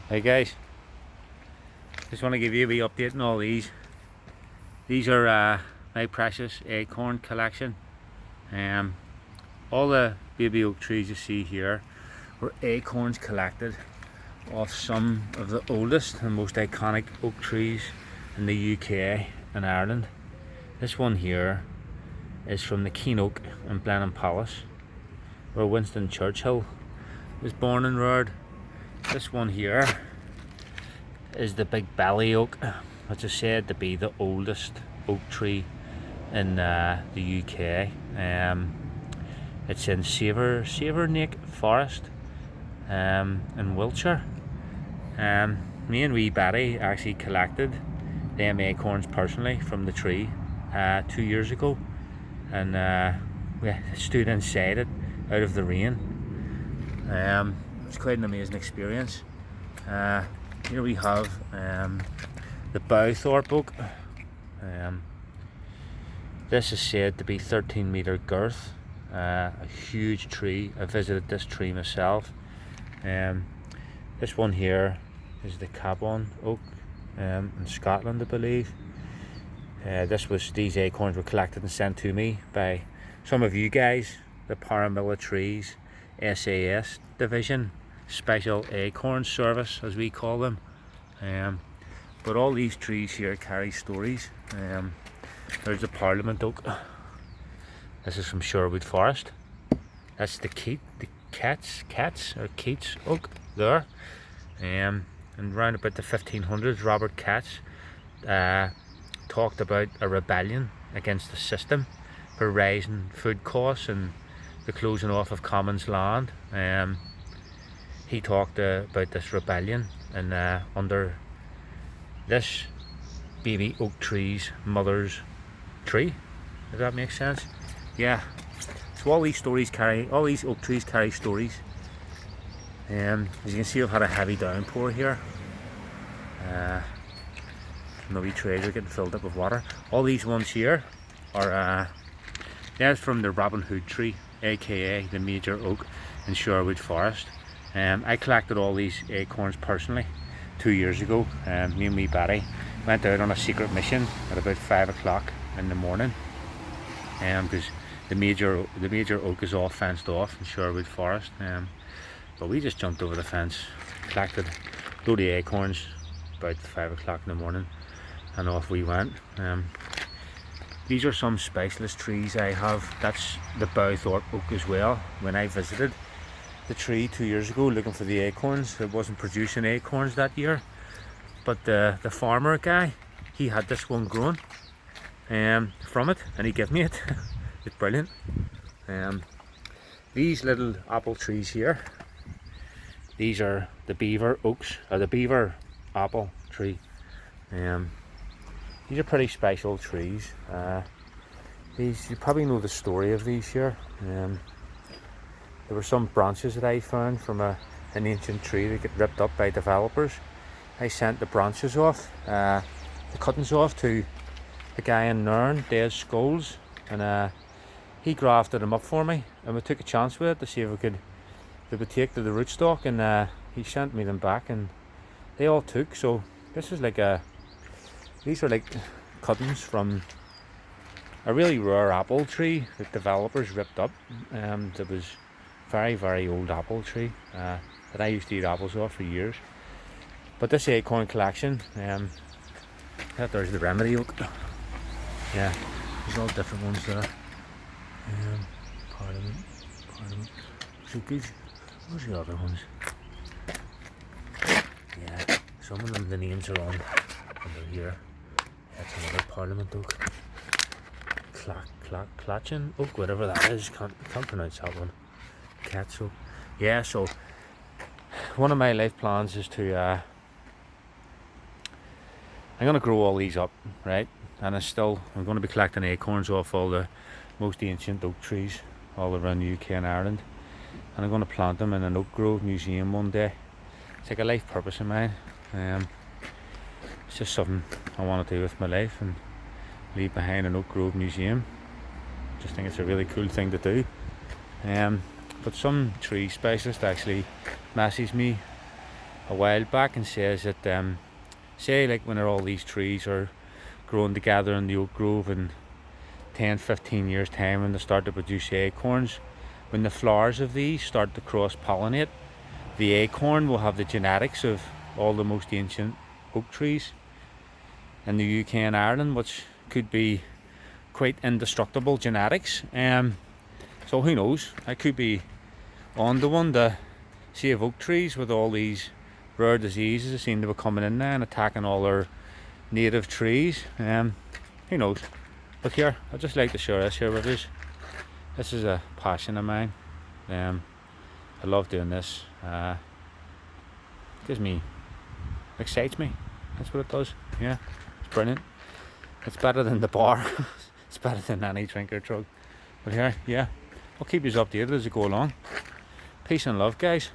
Hey guys, just want to give you a wee update on all these. These are my precious acorn collection. All the baby oak trees you see here were acorns collected off some of the oldest and most iconic oak trees in the UK and Ireland. This one here is from the Keen Oak in Blenheim Palace, where Winston Churchill was born and reared. This one here is the Big Belly Oak, which is said to be the oldest oak tree in the UK. It's in Savernake Forest in Wiltshire. Me and wee Betty actually collected them acorns personally from the tree 2 years ago, and we stood inside it out of the rain. It was quite an amazing experience. Here we have the Bowthorpe Oak. This is said to be 13-metre girth, a huge tree. I visited this tree myself. This one here is the Cabon Oak in Scotland, I believe. These acorns were collected and sent to me by some of you guys, the Paramilitaries SAS Division Special Acorn Service, as we call them. But all these trees here carry stories. There's the Parliament Oak. This is from Sherwood Forest. That's the Keats Oak there. And round about the 1500s, Robert Keats talked about a rebellion against the system for rising food costs and the closing off of commons land. He talked about this rebellion, and under this baby oak tree's mother's tree. Does that make sense? Yeah. So all these oak trees carry stories. As you can see, I've had a heavy downpour here. The wee trays are getting filled up with water. All these ones here are that's from the Robin Hood tree, aka the major oak in Sherwood Forest. I collected all these acorns personally 2 years ago. Me and wee Betty went out on a secret mission at about 5 o'clock in the morning, because the major oak is all fenced off in Sherwood Forest. But we just jumped over the fence, collected a load of acorns about 5 o'clock in the morning, and off we went. These are some spiceless trees I have. That's the Bowthorpe Oak as well. When I visited the tree 2 years ago looking for the acorns, it wasn't producing acorns that year, but the farmer guy, he had this one grown from it, and he gave me it. It's brilliant. These little apple trees here, these are the Beaver Oaks, or the Beaver Apple tree. These are pretty special trees. You probably know the story of these here. There were some branches that I found from an ancient tree that get ripped up by developers. I sent the branches off, the cuttings off, to a guy in Nairn, Des Scholes, and he grafted them up for me, and we took a chance with it to see if they would take to the rootstock, and he sent me them back, and they all took. So this is these are like cuttings from a really rare apple tree that developers ripped up. It was very, very old apple tree that I used to eat apples off for years. But this acorn collection, there's the Remedy Oak. Yeah, there's all different ones there. Parliament. Oakage. Where's the other ones? Yeah, some of them, the names are on under here. That's another Parliament Oak. Clachan Oak, whatever that is. Can't pronounce that one. Cats Oak. Yeah, so one of my life plans is to I'm going to grow all these up, right? And I'm going to be collecting acorns off all the most ancient oak trees all around the UK and Ireland, and I'm going to plant them in an oak grove museum one day. It's like a life purpose of mine. It's just something I want to do with my life, and leave behind an oak grove museum. Just think it's a really cool thing to do. But some tree specialist actually messaged me a while back and says that say like when all these trees are growing together in the oak grove in 10-15 years time, when they start to produce acorns, when the flowers of these start to cross-pollinate, the acorn will have the genetics of all the most ancient oak trees in the UK and Ireland, which could be quite indestructible genetics. So who knows, I could be on the one to save oak trees with all these rare diseases that seem to be coming in there and attacking all our native trees. Who knows? But here, I'd just like to share this here with you. This is a passion of mine. I love doing this. Excites me. That's what it does. Yeah, it's brilliant. It's better than the bar. It's better than any drink or drug. But here, yeah, I'll keep you updated as we go along. Peace and love, guys.